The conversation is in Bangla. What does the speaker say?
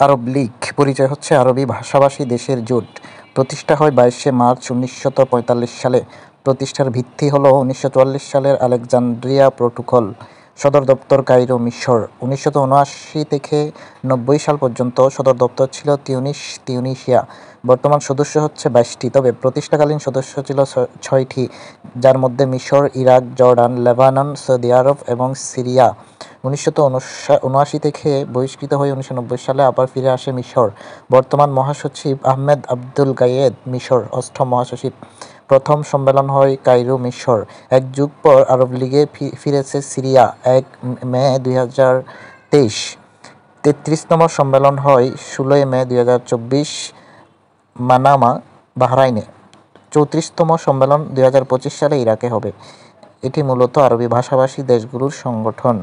আরব লীগ পরিচয় হচ্ছে আরবি ভাষাভাষী দেশের জোট। প্রতিষ্ঠা হয় 22শে মার্চ 1945 সালে। প্রতিষ্ঠার ভিত্তি হলো 1944 সালের আলেকজান্দ্রিয়া প্রোটোকল। সদর দপ্তর কায়রো, মিশর। 1979 থেকে 90 সাল পর্যন্ত সদর দপ্তর ছিল তিউনিসিয়া। বর্তমান সদস্য হচ্ছে 22টি, তবে প্রতিষ্ঠাকালীন সদস্য ছিল 6টি, যার মধ্যে মিশর, ইরাক, জর্ডান, লেবানন, সৌদি আরব এবং সিরিয়া। 1979 থেকে বহিষ্কৃত হয়ে 1990 সালে আবার ফিরে আসে মিশর। বর্তমান মহাসচিব আহমেদ আব্দুল গায়েদ, মিশর। 8ম মহাসচিব। প্রথম সম্মেলন হয় কায়রো, মিশর। এক যুগ পর আরব লীগে ফিরেছে সিরিয়া, 1 মে 2023। 33তম সম্মেলন হয় 16 মে 2024 মানামা, বাহরাইনে। 34তম সম্মেলন 2025 সালে ইরাকে হবে। এটি মূলত আরবি ভাষাভাষী দেশগুলোর সংগঠন।